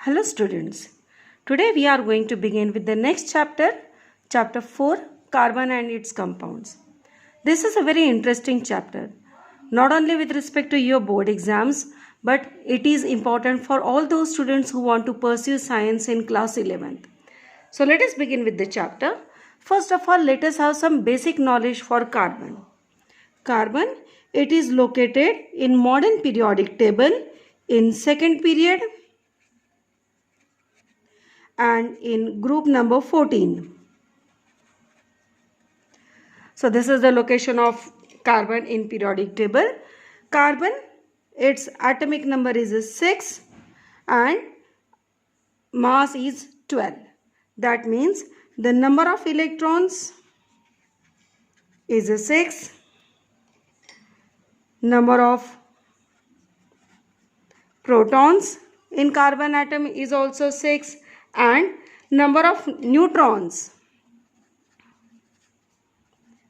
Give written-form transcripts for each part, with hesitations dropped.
Hello students, today we are going to begin with the next chapter, chapter 4, carbon and its compounds. This is a very interesting chapter, not only with respect to your board exams, but it is important for all those students who want to pursue science in class 11th. So let us begin with the chapter. First of all, let us have some basic knowledge for carbon. Carbon, it is located in modern periodic table in second period and in group number 14. So this is the location of carbon in periodic table. Carbon, its atomic number is 6 and mass is 12. That means the number of electrons is 6, number of protons in carbon atom is also 6 and number of neutrons,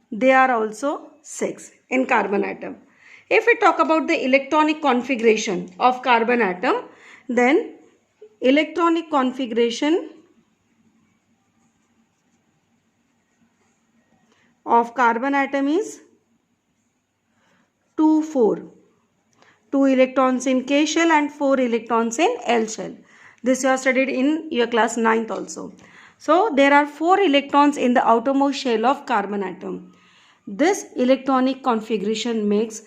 they are also 6 in carbon atom. If we talk about the electronic configuration of carbon atom, then electronic configuration of carbon atom is 2,4. 2 electrons in K shell and 4 electrons in L shell. This you have studied in your class 9th also. So there are 4 electrons in the outermost shell of carbon atom. This electronic configuration makes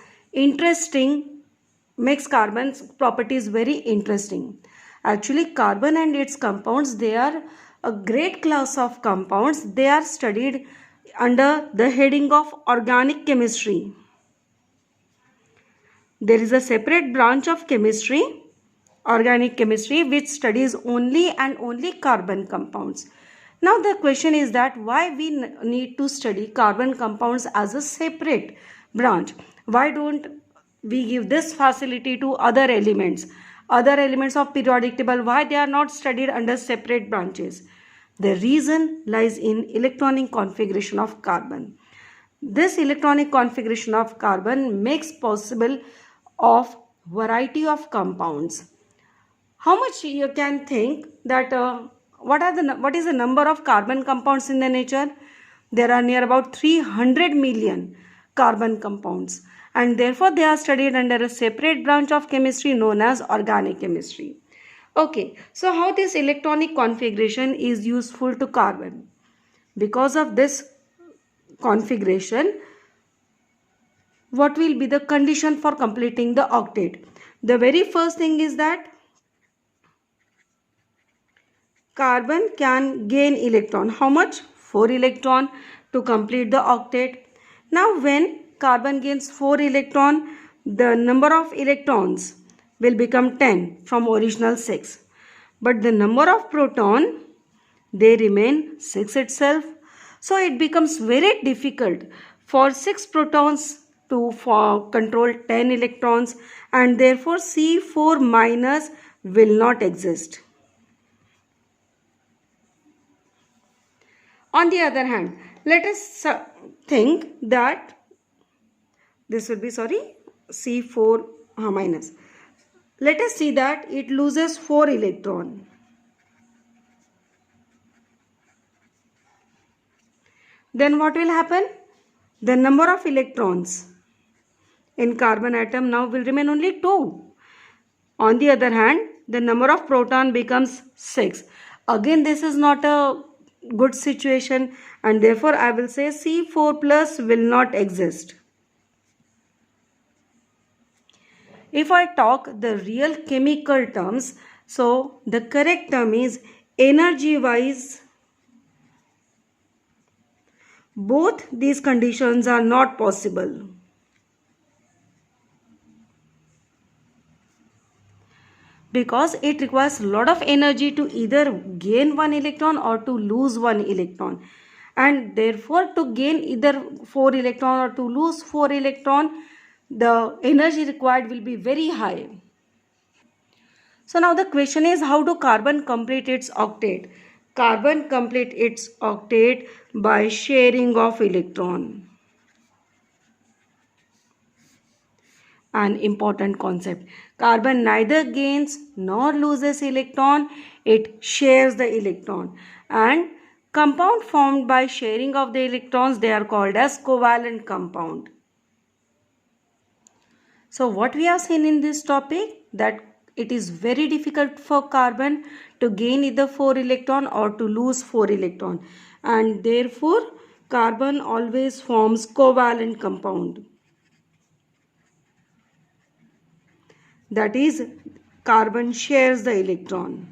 carbon's properties very interesting. Actually, carbon and its compounds, they are a great class of compounds. They are studied under the heading of organic chemistry. There is a separate branch of chemistry, organic chemistry, which studies only and only carbon compounds. Now the question is that why we need to study carbon compounds as a separate branch? Why don't we give this facility to other elements of periodic table? Why they are not studied under separate branches? The reason lies in electronic configuration of carbon. This electronic configuration of carbon makes possible of variety of compounds. How much you can think that what is the number of carbon compounds in the nature? There are near about 300 million carbon compounds, and therefore they are studied under a separate branch of chemistry known as organic chemistry. Okay, so how this electronic configuration is useful to carbon? Because of this configuration, what will be the condition for completing the octet? The very first thing is that carbon can gain electron. How much? 4 electron to complete the octet. Now when carbon gains 4 electron, the number of electrons will become 10 from original 6. But the number of proton, they remain 6 itself. So it becomes very difficult for 6 protons to control 10 electrons, and therefore C4 minus will not exist. On the other hand, let us think that this will be C4 minus. Let us see that it loses 4 electron. Then what will happen? The number of electrons in carbon atom now will remain only 2. On the other hand, the number of proton becomes 6. Again, this is not a good situation, and therefore I will say C4 plus will not exist. If I talk the real chemical terms, so the correct term is energy wise, both these conditions are not possible. Because it requires a lot of energy to either gain 1 electron or to lose 1 electron. And therefore to gain either 4 electron or to lose 4 electron, the energy required will be very high. So now the question is, how do carbon complete its octet? Carbon complete its octet by sharing of electron. An important concept. Carbon neither gains nor loses electron, it shares the electron. And compound formed by sharing of the electrons, they are called as covalent compound. So what we have seen in this topic, that it is very difficult for carbon to gain either 4 electron or to lose 4 electron, and therefore carbon always forms covalent compound. That is, carbon shares the electron.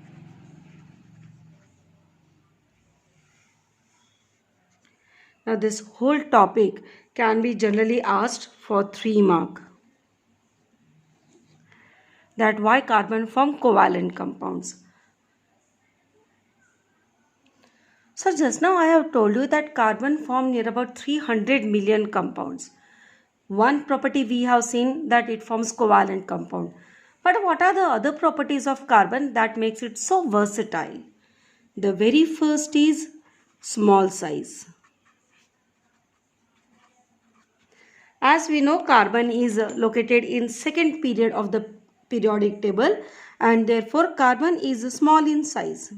Now this whole topic can be generally asked for 3 mark. That why carbon form covalent compounds. So just now I have told you that carbon form near about 300 million compounds. One property we have seen, that it forms covalent compound. But what are the other properties of carbon that makes it so versatile? The very first is small size. As we know, carbon is located in second period of the periodic table, and therefore carbon is small in size.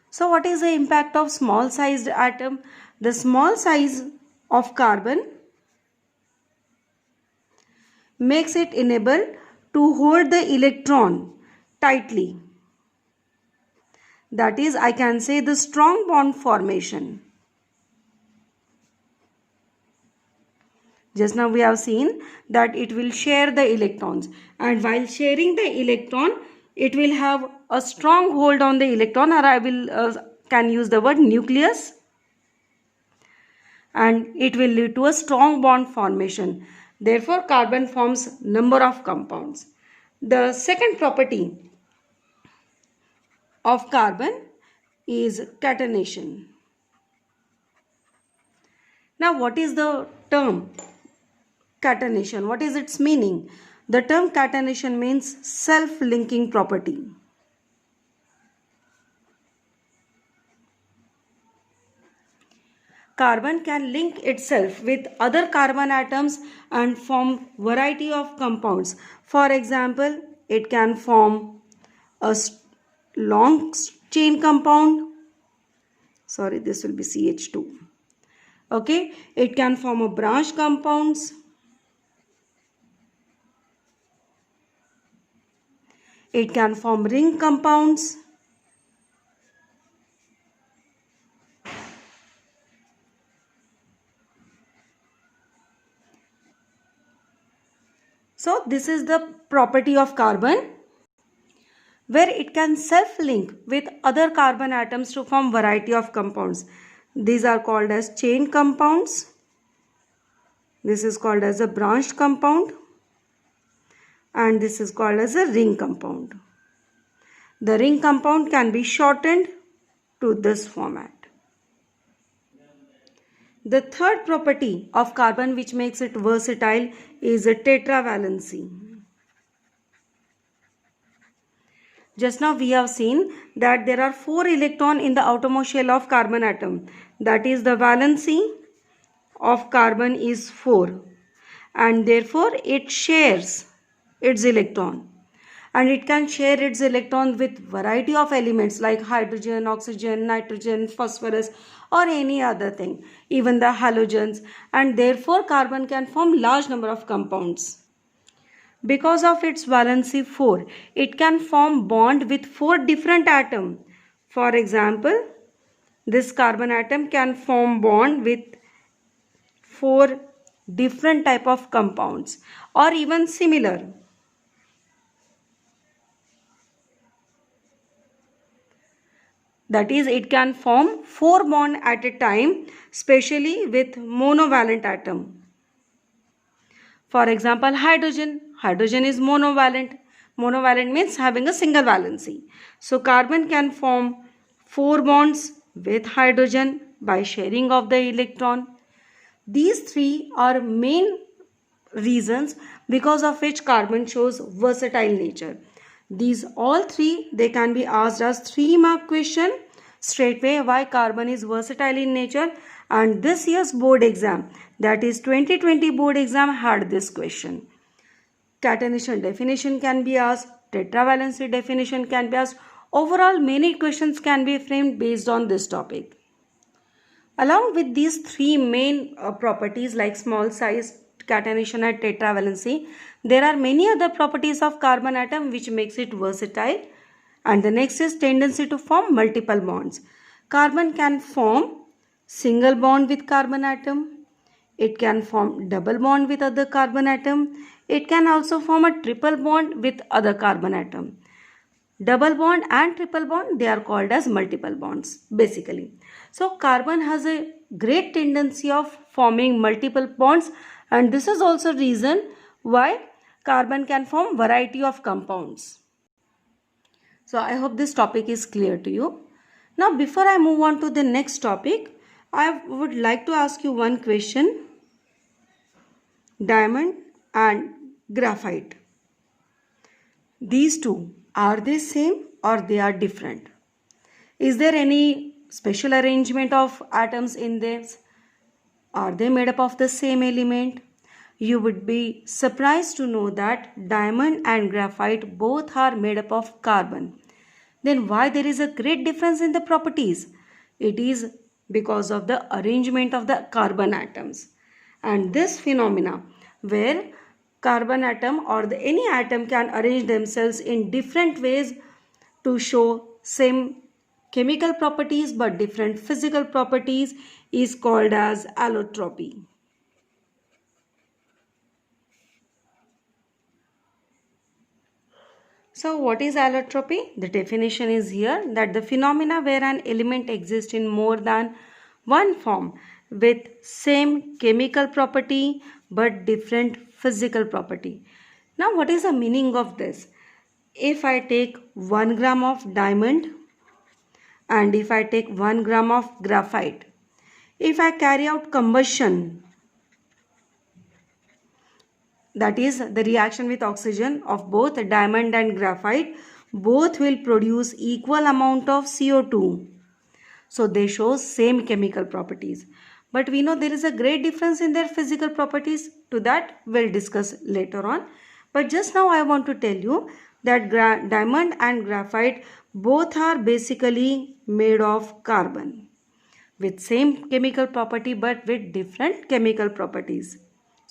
So what is the impact of small sized atom? The small size of carbon makes it enable to hold the electron tightly. That is, I can say, the strong bond formation. Just now we have seen that it will share the electrons, and while sharing the electron, it will have a strong hold on the electron, or I will can use the word nucleus, and it will lead to a strong bond formation. Therefore, carbon forms number of compounds. The second property of carbon is catenation. Now, what is the term catenation? What is its meaning? The term catenation means self-linking property. Carbon can link itself with other carbon atoms and form variety of compounds. For example, it can form a long chain compound. Sorry, this will be CH2. Okay, it can form a branch compounds. It can form ring compounds. So this is the property of carbon, where it can self-link with other carbon atoms to form variety of compounds. These are called as chain compounds. This is called as a branched compound, and this is called as a ring compound. The ring compound can be shortened to this format. The third property of carbon which makes it versatile is a tetravalency. Just now we have seen that there are 4 electrons in the outermost shell of carbon atom. That is, the valency of carbon is 4, and therefore it shares its electron, and it can share its electron with variety of elements like hydrogen, oxygen, nitrogen, phosphorus, or any other thing, even the halogens, and therefore carbon can form large number of compounds. Because of its valency 4, it can form bond with 4 different atoms. For example, this carbon atom can form bond with 4 different type of compounds, or even similar. That is, it can form 4 bonds at a time, especially with monovalent atom. For example, hydrogen. Hydrogen is monovalent. Monovalent means having a single valency. So carbon can form 4 bonds with hydrogen by sharing of the electron. These 3 are main reasons because of which carbon shows versatile nature. These all 3, they can be asked as 3 mark question straightway, why carbon is versatile in nature And this year's board exam, that is 2020 board exam, had this question. Catenation definition can be asked, tetravalency definition can be asked. Overall, many questions can be framed based on this topic. Along with these three main properties like small size, catenation and tetravalency, there are many other properties of carbon atom which makes it versatile. And the next is tendency to form multiple bonds. Carbon can form single bond with carbon atom. It can form double bond with other carbon atom. It can also form a triple bond with other carbon atom. Double bond and triple bond, they are called as multiple bonds basically. So carbon has a great tendency of forming multiple bonds, and this is also reason why carbon can form variety of compounds. So I hope this topic is clear to you. Now before I move on to the next topic, I would like to ask you one question. Diamond and graphite. These two, are they same or they are different? Is there any special arrangement of atoms in this? Are they made up of the same element? You would be surprised to know that diamond and graphite both are made up of carbon. Then why there is a great difference in the properties? It is because of the arrangement of the carbon atoms. And this phenomena where carbon atom or any atom can arrange themselves in different ways to show same chemical properties but different physical properties is called as allotropy. So what is allotropy? The definition is here that the phenomena where an element exists in more than one form with same chemical property but different physical property. Now what is the meaning of this? If I take 1 gram of diamond and if I take 1 gram of graphite, if I carry out combustion, that is the reaction with oxygen of both diamond and graphite, both will produce equal amount of CO2. So they show same chemical properties. But we know there is a great difference in their physical properties. To that we'll discuss later on. But just now I want to tell you that diamond and graphite both are basically made of carbon with same chemical property but with different chemical properties.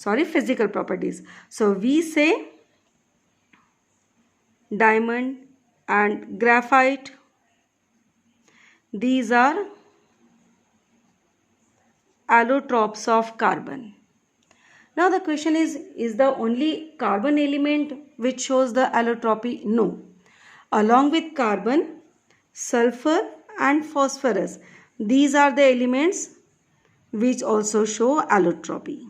Physical properties. So we say diamond and graphite, these are allotropes of carbon. Now the question is the only carbon element which shows the allotropy? No. Along with carbon, sulfur and phosphorus, these are the elements which also show allotropy.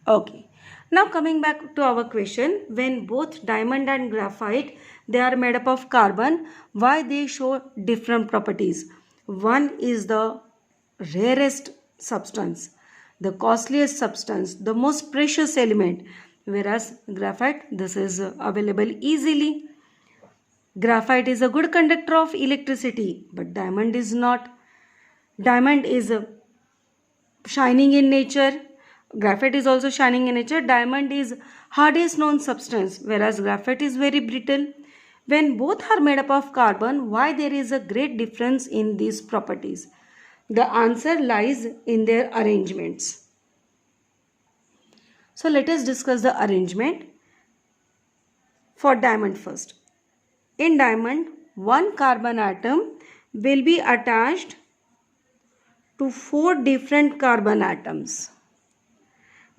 Okay. Now coming back to our question, when both diamond and graphite, they are made up of carbon, why they show different properties? One is the rarest substance, the costliest substance, the most precious element, whereas graphite, this is available easily. Graphite is a good conductor of electricity, but diamond is not. Diamond is shining in nature. Graphite is also shining in nature. Diamond is hardest known substance, whereas graphite is very brittle. When both are made up of carbon, why there is a great difference in these properties? The answer lies in their arrangements. So let us discuss the arrangement. For diamond first. In diamond, one carbon atom will be attached to 4 different carbon atoms.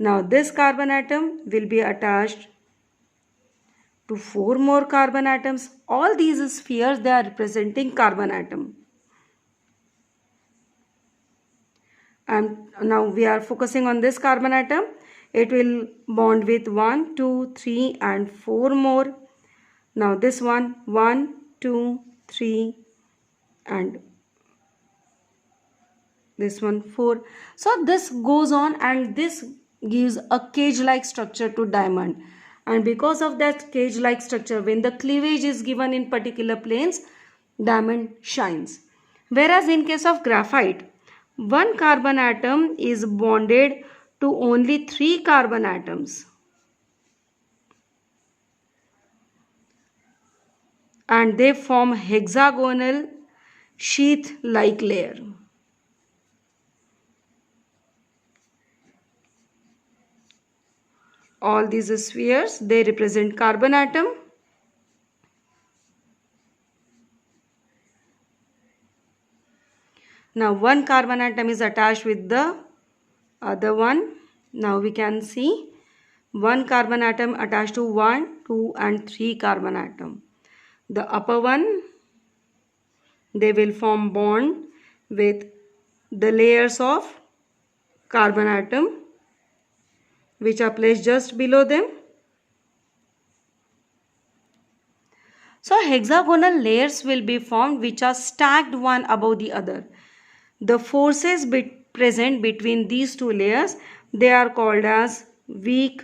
Now this carbon atom will be attached to 4 more carbon atoms. All these spheres, they are representing carbon atom. And now we are focusing on this carbon atom. It will bond with 1, 2, 3 and 4 more. Now this one, 1, 2, 3 and this one 4. So this goes on and this gives a cage-like structure to diamond. And because of that cage-like structure, when the cleavage is given in particular planes, diamond shines. Whereas in case of graphite, one carbon atom is bonded to only 3 carbon atoms. And they form hexagonal sheath-like layer. All these spheres, they represent carbon atom. Now one carbon atom is attached with the other one. Now we can see one carbon atom attached to 1, 2 and 3 carbon atom. The upper one, they will form bond with the layers of carbon atom which are placed just below them. So hexagonal layers will be formed which are stacked one above the other. The forces present between these two layers, they are called as weak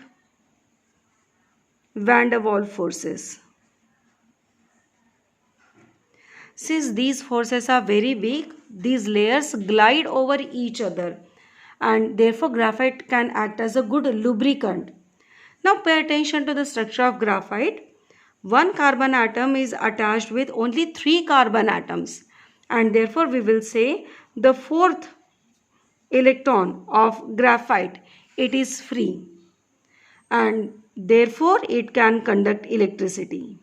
van der Waals forces. Since these forces are very weak, these layers glide over each other and therefore graphite can act as a good lubricant. Now pay attention to the structure of graphite. One carbon atom is attached with only 3 carbon atoms and therefore we will say the fourth electron of graphite, it is free and therefore it can conduct electricity.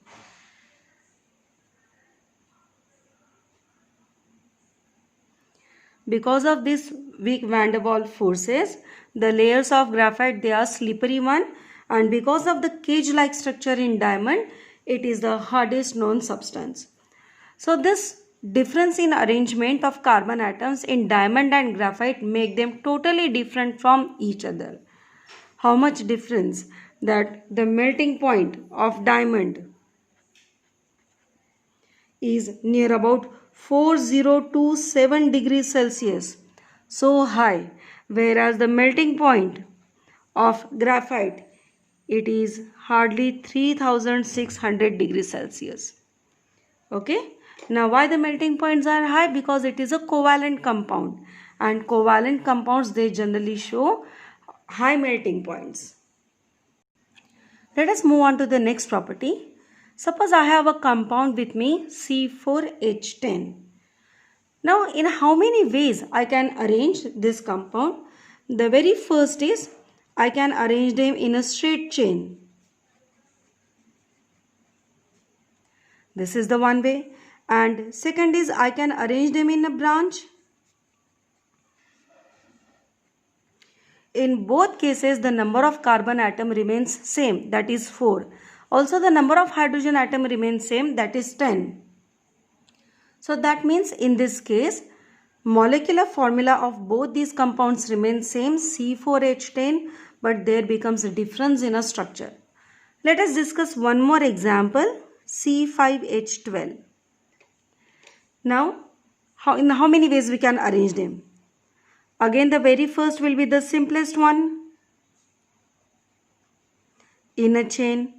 Because of this weak van der Waals forces, the layers of graphite, they are slippery one, and because of the cage-like structure in diamond, it is the hardest known substance. So this difference in arrangement of carbon atoms in diamond and graphite make them totally different from each other. How much difference? That the melting point of diamond is near about 4027 degrees Celsius, so high, whereas the melting point of graphite, it is hardly 3600 degrees Celsius. Okay, now why the melting points are high? Because it is a covalent compound and covalent compounds, they generally show high melting points. Let us move on to the next property. Suppose I have a compound with me C4H10. Now in how many ways I can arrange this compound? The very first is I can arrange them in a straight chain. This is the one way. And second is I can arrange them in a branch. In both cases the number of carbon atom remains same, that is 4. Also the number of hydrogen atom remains same, that is 10. So that means in this case molecular formula of both these compounds remains same, C4H10, but there becomes a difference in a structure. Let us discuss one more example, C5H12. Now in how many ways we can arrange them? Again the very first will be the simplest one, in a chain.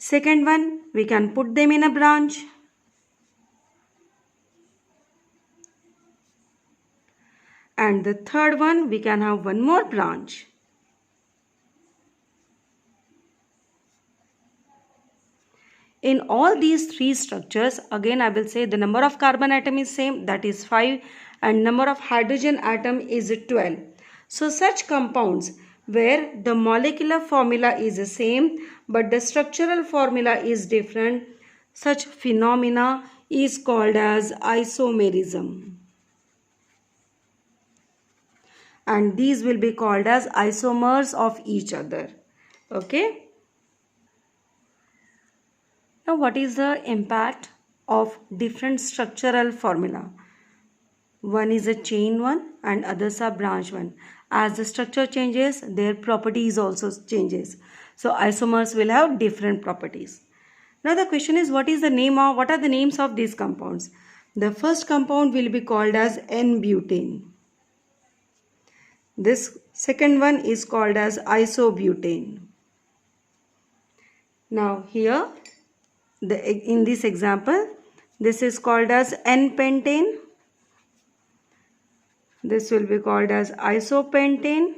Second one, we can put them in a branch. And the third one, we can have one more branch. In all these three structures, again I will say the number of carbon atom is same, that is 5, and number of hydrogen atom is 12. So such compounds where the molecular formula is the same but the structural formula is different, such phenomena is called as isomerism. And these will be called as isomers of each other. Okay. Now what is the impact of different structural formula? One is a chain one and others are branch one. As the structure changes, their properties also changes. So isomers will have different properties. Now the question is, what are the names of these compounds? The first compound will be called as N-butane. This second one is called as isobutane. Now here in this example, this is called as N-pentane. This will be called as isopentane.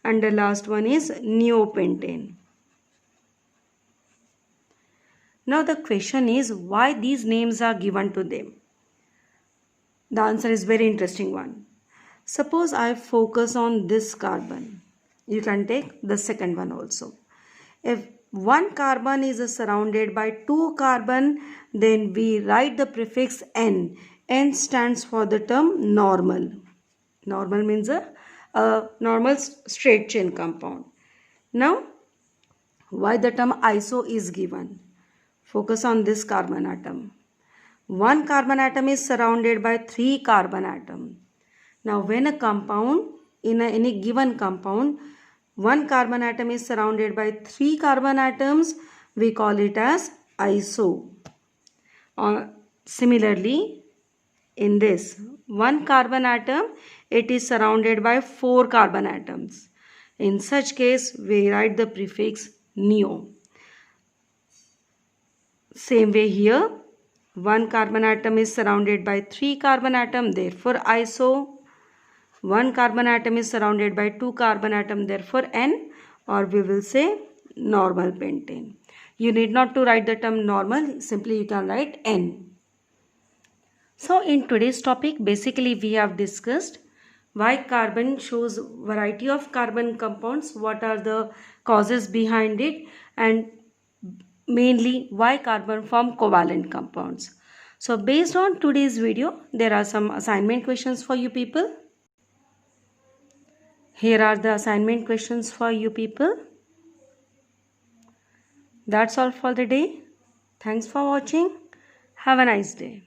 And the last one is neopentane. Now the question is why these names are given to them. The answer is very interesting one. Suppose I focus on this carbon. You can take the second one also. If one carbon is surrounded by two carbon, then we write the prefix N. N stands for the term normal. Normal means a normal straight chain compound. Now, why the term iso is given? Focus on this carbon atom. One carbon atom is surrounded by three carbon atoms. Now, when a compound, in any given compound, one carbon atom is surrounded by three carbon atoms, we call it as iso. Similarly, in this, one carbon atom, it is surrounded by four carbon atoms. In such case, we write the prefix neo. Same way here, one carbon atom is surrounded by three carbon atom, therefore iso. One carbon atom is surrounded by two carbon atom, therefore N, or we will say normal pentane. You need not to write the term normal, simply you can write N. So in today's topic, basically we have discussed why carbon shows variety of carbon compounds, what are the causes behind it, and mainly why carbon form covalent compounds. So based on today's video, there are some assignment questions for you people. Here are the assignment questions for you people. That's all for the day. Thanks for watching. Have a nice day.